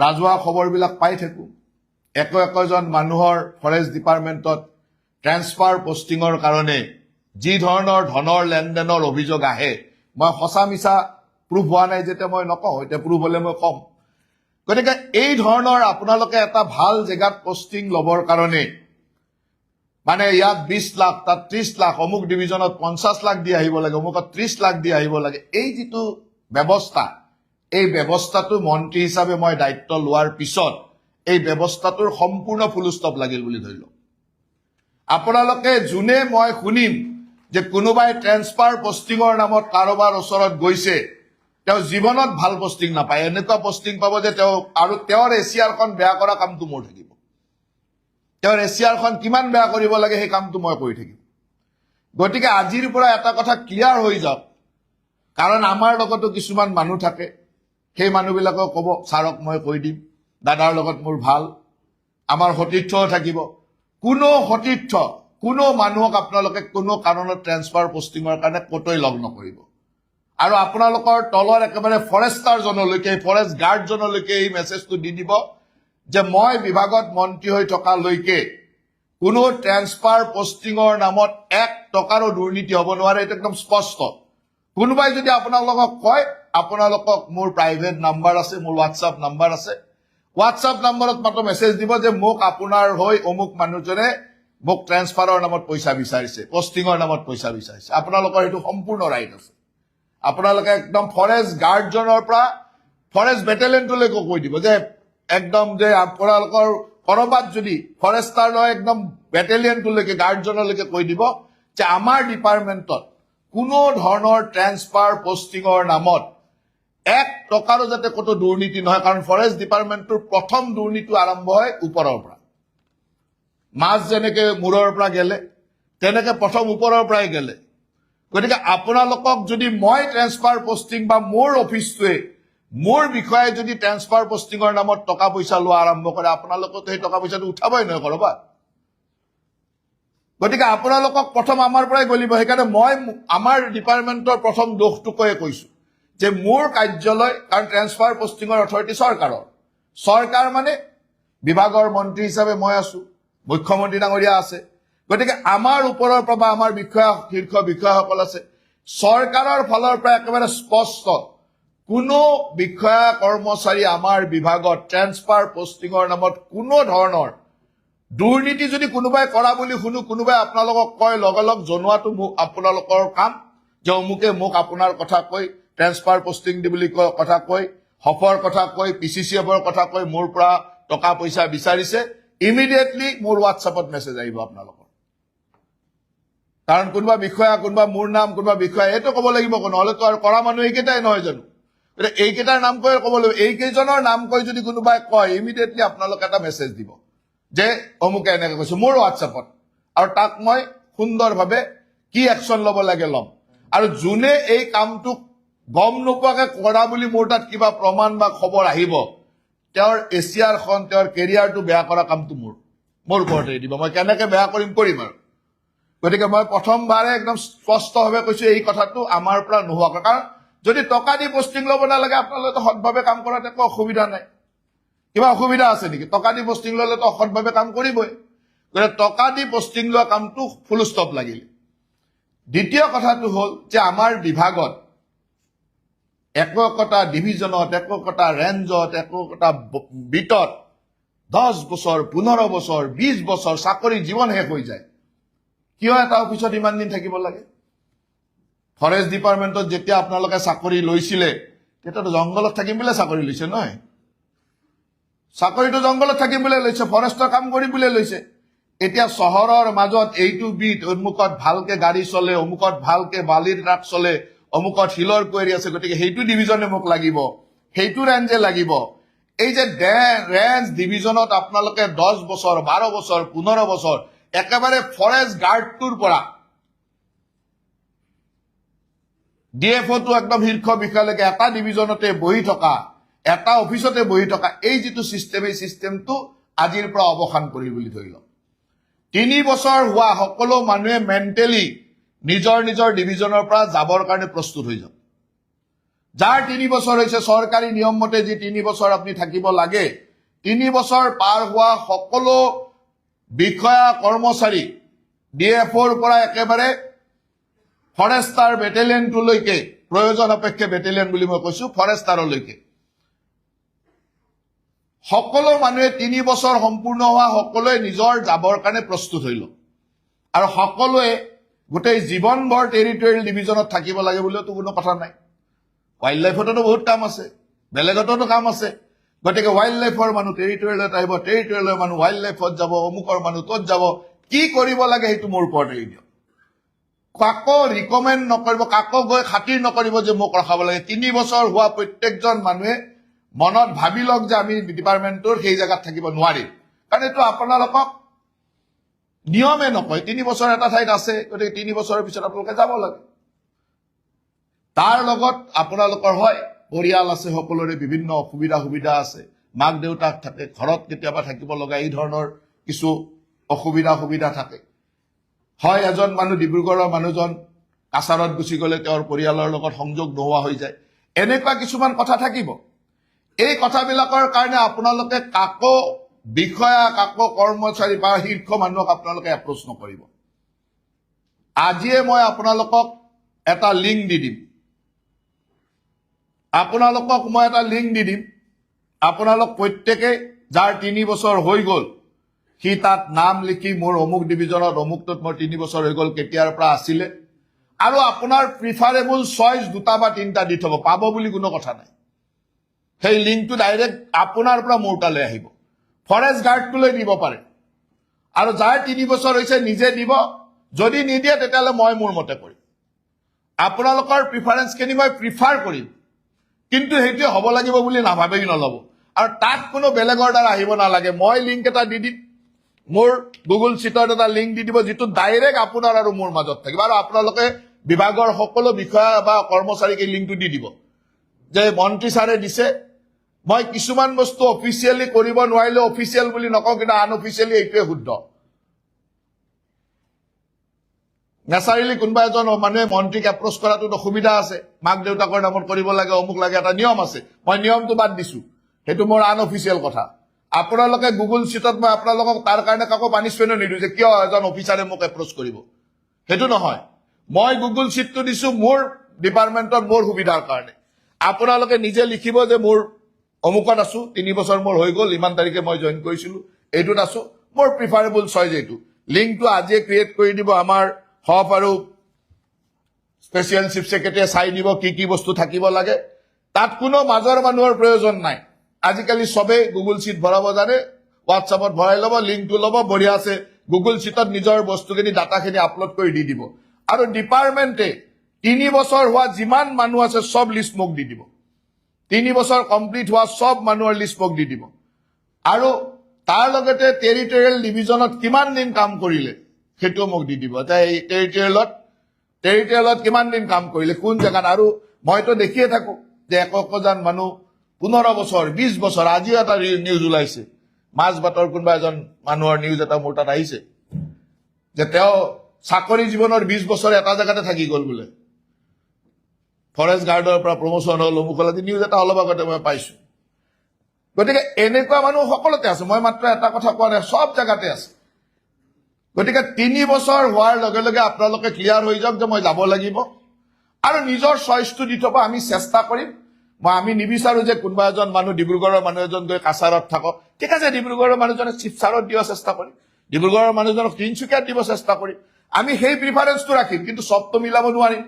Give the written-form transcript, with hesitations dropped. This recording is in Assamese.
ৰাজহুৱা খবৰবিলাক পাই থাকো একজন মানুহৰ ফৰেষ্ট ডিপাৰ্টমেণ্টত ট্ৰেন্সফাৰ পোষ্টিঙৰ কাৰণে যি ধৰণৰ ধনৰ লেনদেনৰ অভিযোগ আহে মই সঁচা মিছা প্ৰুফ হোৱা নাই যেতিয়া মই নকওঁ এতিয়া প্ৰুফ হলে মই কম গতিকে এই ধৰণৰ আপোনালোকে এটা ভাল জেগাত পোষ্টিং লবৰ কাৰণে মানে ইয়াত 20 লাখ তাত 30 লাখ অমুক ডিভিজনত 50 লাখ দি আহিব লাগে অমুকত 30 লাখ দি আহিব লাগে এই যিটো ব্যৱস্থা এই ব্যৱস্থাটো মন্ত্ৰী হিচাপে মই দায়িত্ব লোৱাৰ পিছত এই ব্যৱস্থাটোৰ সম্পূৰ্ণ ফুল ষ্টপ লাগিল বুলি ধৰিল আপোনালোকে যোনে মই শুনিম যে কোনোবাই ট্ৰেন্সফাৰ পোষ্টিঙৰ নামত কাৰোবাৰ ওচৰত গৈছে তেওঁ জীৱনত ভাল পোষ্টিং নাপায় এনেকুৱা পোষ্টিং পাব যে তেওঁ আৰু তেওঁৰ এছিয়াৰখন বেয়া কৰা কামটো মোৰ থাকিব তেওঁৰ এছিয়াৰখন কিমান বেয়া কৰিব লাগে সেই কামটো মই কৰি থাকিম গতিকে আজিৰ পৰা এটা কথা ক্লিয়াৰ হৈ যাওক কাৰণ আমাৰ লগতো কিছুমান মানুহ থাকে সেই মানুহবিলাকক ক'ব ছাৰক মই কৈ দিম দাদাৰ লগত মোৰ ভাল আমাৰ সতীৰ্থও থাকিব কোনো সতীৰ্থ কোনো মানুহক আপোনালোকে কোনো কাৰণত ট্ৰেন্সফাৰ পোষ্টিঙৰ কাৰণে কতই লগ নকৰিব আৰু আপোনালোকৰ তলৰ একেবাৰে ফৰেষ্টাৰজনলৈকে ফৰেষ্ট গাৰ্ডজনলৈকে এই মেছেজটো দি দিব যে মই বিভাগত মন্ত্ৰী হৈ থকালৈকে কোনো ট্ৰেন্সফাৰ পোষ্টিঙৰ নামত 1 টকাৰো দুৰ্নীতি হ'ব নোৱাৰে এটা একদম স্পষ্ট কোনোবাই যদি আপোনালোকক কয় আপোনালোকক মোৰ প্ৰাইভেট নাম্বাৰ আছে মোৰ হোৱাটছআপ নাম্বাৰ আছে হোৱাটছআপ নম্বৰত মাত্ৰ মেছেজ দিব যে মোক আপোনাৰ হৈ অমুক মানুহজনে মোক ট্ৰেন্সফাৰৰ নামত পইচা বিচাৰিছে পোষ্টিঙৰ নামত পইচা বিচাৰিছে আপোনালোকৰ সেইটো সম্পূৰ্ণ ৰাইট আছে আপোনালোকে একদম ফৰেষ্ট গাৰ্ডজনৰ পৰা ফৰেষ্ট বেটেলিয়নটোলৈকে কৈ দিব যে একদম যে আপোনালোকৰ কৰবাত যদি ফৰেষ্টাৰ লয় একদম বেটেলিয়নটোলৈকে গাৰ্ডজনলৈকে কৈ দিব যে আমাৰ ডিপাৰ্টমেণ্টত কোনো ধৰণৰ ট্ৰেন্সফাৰ পোষ্টিঙৰ নামত 1 টকাৰো যাতে কতো দুৰ্নীতি নহয় কাৰণ ফৰেষ্ট ডিপাৰ্টমেণ্টৰ প্ৰথম দুৰ্নীতি আৰম্ভ হয় ওপৰৰ পৰা মাছ যেনেকে মূৰৰ পৰা গেলে তেনেকে প্ৰথম ওপৰৰ পৰাই গেলে গতিকে আপোনালোকক যদি মই ট্ৰেন্সফাৰ পোষ্টিং বা মোৰ অফিচটোৱে মোৰ বিষয়ে যদি ট্ৰেন্সফাৰ পোষ্টিঙৰ নামত টকা পইচা লোৱা আৰম্ভ কৰে আপোনালোকক সেই টকা পইচাটো উঠাবই নহয় কৰবাত গতিকে আপোনালোকক প্ৰথম আমাৰ পৰাই গলিব সেইকাৰণে মই আমাৰ ডিপাৰ্টমেণ্টৰ প্ৰথম দোষটোকে কৈছো যে মোৰ কাৰ্যালয় কাৰণ ট্ৰেন্সফাৰ পোষ্টিঙৰ অথৰিটি চৰকাৰ মানে বিভাগৰ মন্ত্ৰী হিচাপে মই আছো মুখ্যমন্ত্ৰী ডাঙৰীয়া আছে গতিকে আমাৰ ওপৰৰ পৰা আমাৰ বিষয়া শীৰ্ষ বিষয়াসকল আছে চৰকাৰৰ ফালৰ পৰা একেবাৰে স্পষ্ট কোনো বিষয়া কৰ্মচাৰী আমাৰ বিভাগত ট্ৰেন্সফাৰ পোষ্টিঙৰ নামত কোনো ধৰণৰ দুৰ্নীতি যদি কোনোবাই কৰা বুলি শুনো কোনোবাই আপোনালোকক কয় লগলগ জনোৱাটো আপোনালোকৰ কাম যে অমুকে মোক আপোনাৰ কথা কৈ ট্ৰেন্সফাৰ পোষ্টিং দি বুলি কথা কৈ হফৰ কথা কৈ পিচিচিএফৰ কথা কৈ মোৰ পৰা টকা পইচা বিচাৰিছে ইমিডিয়েটলি মোৰ হোৱাটছআপত মেছেজ আহিব আপোনালোকৰ কাৰণ কোনোবা বিষয়া কোনোবা মোৰ নাম কোনোবা বিষয়া এইটো ক'ব লাগিব নহ'লেতো আৰু কৰা মানুহ এইকেইটাই নহয় জানো গতিকে এইকেইটাৰ নাম কৈ ক'ব লাগিব এইকেইজনৰ নাম কৈ যদি কোনোবাই কয় ইমিডিয়েটলি আপোনালোকে এটা মেছেজ দিব যে অমুকে এনেকে কৈছো মোৰ হোৱাটছআপত আৰু তাক মই সুন্দৰভাৱে কি একশ্যন ল'ব লাগে ল'ম আৰু যোনে এই কামটোক গম নোপোৱাকে কৰা বুলি মোৰ তাত কিবা প্ৰমাণ বা খবৰ আহিব তেওঁৰ এছিয়াৰখন তেওঁৰ কেৰিয়াৰটো বেয়া কৰা কামটো মোৰ ওপৰতে দিব মই কেনেকে বেয়া কৰিম আৰু গতিকে মই প্ৰথমবাৰে একদম স্পষ্টভাৱে কৈছো এই কথাটো আমাৰ পৰা নোহোৱা কাৰণ যদি টকা দি পোষ্টিং ল'ব নালাগে আপোনালোকে সৎভাৱে কাম কৰাত একো অসুবিধা নাই কিবা অসুবিধা আছে নেকি টকা দি পোষ্টিং ল'লেতো অসৎভাৱে কাম কৰিবই গতিকে টকা দি পোষ্টিং লোৱা কামটো ফুল ষ্টপ লাগিল দ্বিতীয় কথাটো হ'ল যে আমাৰ বিভাগত একোটা ডিভিজনত একোটা ৰেঞ্জত একোটা বিটত 10 বছৰ 15 বছৰ 20 বছৰ চাকৰি জীৱন শেষ হৈ যায় কিয় এটা অফিচত ইমান দিন থাকিব লাগে ফৰেষ্ট ডিপাৰ্টমেণ্টত যেতিয়া আপোনালোকে চাকৰি লৈছিলে তেতিয়াতো জংগলত থাকিম বুলি চাকৰি লৈছে নহয় চাকৰিটো জংগলত থাকিম বুলি লৈছে ফৰেষ্টৰ কাম কৰিম বুলি লৈছে এতিয়া চহৰৰ মাজত এইটো বিট অমুকত ভালকে গাড়ী চলে অমুকত ভালকে বালিৰ ট্ৰাক চলে অমুকত হিলৰ কোৱাৰী আছে গতিকে সেইটো ডিভিজনে মোক লাগিব সেইটো ৰেঞ্জে লাগিব এই যে ৰেঞ্জ ডিভিজনত আপোনালোকে 10 বছৰ 12 বছৰ 15 বছৰ একেবাৰে ফৰেষ্ট গাৰ্ডটোৰ পৰা ডিএফঅ'টো একদম শীৰ্ষ বিষয়ালৈকে এটা ডিভিজনতে বহি থকা এটা অফিচতে বহি থকা এই যিটো চিষ্টেম এই চিষ্টেমটো আজিৰ পৰা অৱসান কৰি বুলি ধৰি লওক 3 বছৰ হোৱা সকলো মানুহে মেণ্টেলি নিজৰ নিজৰ ডিভিজনৰ পৰা যাবৰ কাৰণে প্ৰস্তুত হৈ যাওক যাৰ 3 বছৰ হৈছে চৰকাৰী নিয়ম মতে যি 3 বছৰ আপুনি থাকিব লাগে 3 বছৰ পাৰ হোৱা সকলো বিষয়া কৰ্মচাৰী ডিএফঅ'ৰ পৰা একেবাৰে ফৰেষ্টাৰ বেটেলিয়নটোলৈকে প্ৰয়োজন অপেক্ষে বেটেলিয়ন বুলি মই কৈছো ফৰেষ্টাৰলৈকে সকলো মানুহে 3 বছৰ সম্পূৰ্ণ হোৱা সকলোৱে নিজৰ যাবৰ কাৰণে প্ৰস্তুত হৈ লওক আৰু সকলোৱে গোটেই জীৱনভৰ টেৰিটৰিয়েল ডিভিজনত থাকিব লাগে বুলিতো কোনো কথা নাই ৱাইল্ড লাইফতো বহুত কাম আছে বেলেগতো কাম আছে গতিকে ৱাইল্ড লাইফৰ মানুহ টেৰিটৰিয়েলত আহিব টেৰিটৰিয়েলৰ মানুহ ৱাইল্ড লাইফত যাব অমুকৰ মানুহ তত যাব কি কৰিব লাগে সেইটো মোৰ ওপৰত এৰি দিয়ক কাকো ৰিকমেণ্ড নকৰিব কাকো গৈ খাতিৰ নকৰিব যে মোক ৰখাব লাগে 3 বছৰ হোৱা প্ৰত্যেকজন মানুহে মনত ভাবি লওক যে আমি ডিপাৰ্টমেণ্টৰ সেই জায়গাত থাকিব নোৱাৰিম কাৰণ এইটো আপোনালোকক নিয়মে নকয় 3 বছৰ এটা ঠাইত আছে গতিকে 3 বছৰৰ পিছত আপোনালোকে যাব লাগে তাৰ লগত আপোনালোকৰ হয় পৰিয়াল আছে সকলোৰে বিভিন্ন সুবিধা আছে মাক দেউতাক থাকে ঘৰত কেতিয়াবা থাকিব লগা এই ধৰণৰ কিছু সুবিধা থাকে হয় এজন মানুহ ডিব্ৰুগড়ৰ মানুহজন কাছাৰত গুচি গ'লে তেওঁৰ পৰিয়ালৰ লগত সংযোগ নোহোৱা হৈ যায় এনেকুৱা কিছুমান কথা থাকিব এই কথাবিলাকৰ কাৰণে আপোনালোকে কাকো বিষয়া কাকো কৰ্মচাৰী বা শীৰ্ষ মানুহক আপোনালোকে এপ্ৰ'চ নকৰিব আজিয়ে মই আপোনালোকক এটা লিংক দি দিম আপোনালোক প্ৰত্যেকে যাৰ 3 বছৰ হৈ গ'ল সি তাত নাম লিখি মোৰ অমুক ডিভিজনত অমুকটোত মোৰ 3 বছৰ হৈ গ'ল কেতিয়াৰ পৰা আছিলে আৰু আপোনাৰ প্ৰিফাৰেবল চইচ 2টা বা 3টা দি থব পাব বুলি কোনো কথা নাই সেই লিংকটো ডাইৰেক্ট আপোনাৰ পৰা মোৰ তালৈ আহিব ফৰেষ্ট গাৰ্ডটোলৈ দিব পাৰে আৰু যাৰ 3 বছৰ হৈছে নিজে দিব যদি নিদিয়ে তেতিয়াহ'লে মই মোৰ মতে কৰিম আপোনালোকৰ প্ৰিফাৰেন্সখিনি মই প্ৰিফাৰ কৰিম কিন্তু সেইটো হ'ব লাগিব বুলি নাভাবেই নল'ব আৰু তাত কোনো বেলেগৰ দ্বাৰা আহিব নালাগে মই লিংক এটা দি দিম মোৰ গুগল চিটত এটা লিংক দি দিব যিটো ডাইৰেক্ট আপোনাৰ আৰু মোৰ মাজত থাকিব আৰু আপোনালোকে বিভাগৰ সকলো বিষয়া বা কৰ্মচাৰীক এই লিংকটো দি দিব যে মন্ত্ৰী ছাৰে দিছে মই কিছুমান বস্তু অফিচিয়েলি কৰিব নোৱাৰিলে অফিচিয়েল বুলি নকওঁ কিন্তু আনঅফিচিয়েলি এইটোৱে শুদ্ধ নেচাৰেলি কোনোবা এজন মানুহে মন্ত্ৰীক এপ্ৰ'চ কৰাটোত অসুবিধা আছে মাক দেউতাকৰ নামত কৰিব লাগে অমুক লাগে এটা নিয়ম আছে মই নিয়মটো বাদ দিছো সেইটো মোৰ আনঅফিচিয়েল কথা আপোনালোকে গুগল চিটত মই আপোনালোকক তাৰ কাৰণে কাকো পানিছমেণ্ট নিদিওঁ যে কিয় এজন অফিচাৰে মোক এপ্ৰ'চ কৰিব সেইটো নহয় মই গুগল চিটটো দিছো মোৰ ডিপাৰ্টমেণ্টত মোৰ সুবিধাৰ কাৰণে আপোনালোকে নিজে লিখিব যে মোৰ অমুকত আছো 3 বছৰ মোৰ হৈ গ'ল ইমান তাৰিখে মই জইন কৰিছিলো এইটোত আছো মোৰ প্ৰিফাৰেবল চইচ এইটো লিংকটো আজিয়ে ক্ৰিয়েট কৰি দিব আমাৰ হপ আৰু স্পেচিয়েল চিফ ছেক্ৰেটাৰীয়ে চাই দিব কি বস্তু থাকিব লাগে তাত কোনো মাজৰ মানুহৰ প্ৰয়োজন নাই আজিকালি সবে গুগল চিট ভৰাব জানে হোৱাটছআপত ভৰাই ল'ব লিংকটো ল'ব বঢ়িয়া আছে গুগল চিটত নিজৰ বস্তুখিনি ডাটাখিনি আপলোড কৰি দি দিব আৰু ডিপাৰ্টমেণ্টে 3 বছৰ হোৱা যিমান মানুহ আছে সব লিষ্ট মোক দি দিব 3 বছৰ কমপ্লিট হোৱা সব মানুহৰ লিষ্ট মোক দি দিব আৰু তাৰ লগতে টেৰিটৰিয়েল ডিভিজনত কিমান দিন কাম কৰিলে সেইটো মোক দি দিব এতিয়া এই টেৰিটৰিয়েলত কিমান দিন কাম কৰিলে কোন জেগাত আৰু মইতো দেখিয়ে থাকো যে একজন মানুহ 15 বছৰ 20 বছৰ আজিও এটা নিউজ ওলাইছে মাজবাটৰ কোনোবা এজন মানুহৰ নিউজ এটা মোৰ তাত আহিছে যে তেওঁ চাকৰি জীৱনৰ 20 বছৰ এটা জেগাতে থাকি গ'ল বোলে ফৰেষ্ট গাৰ্ডৰ পৰা প্ৰমোচন হ'ল অমুক হ'ল নিউজ এটা অলপ আগতে মই পাইছো গতিকে এনেকুৱা মানুহ সকলোতে আছে মই মাত্ৰ এটা কথা কোৱা নাই সব জেগাতে আছে গতিকে 3 বছৰ হোৱাৰ লগে লগে আপোনালোকে ক্লিয়াৰ হৈ যাওক যে মই যাব লাগিব আৰু নিজৰ চইচটো দি থব আমি চেষ্টা কৰিম আমি নিবিচাৰো যে কোনোবা এজন মানুহ ডিব্ৰুগড়ৰ মানুহ এজন গৈ কাছাৰত থাকক ঠিক আছে ডিব্ৰুগড়ৰ মানুহজনে শিৱসাগৰত দিব চেষ্টা কৰিম ডিব্ৰুগড়ৰ মানুহজনক তিনিচুকীয়াত দিব চেষ্টা কৰিম আমি সেই প্ৰিফাৰেন্সটো ৰাখিম কিন্তু সবটো মিলাব নোৱাৰিম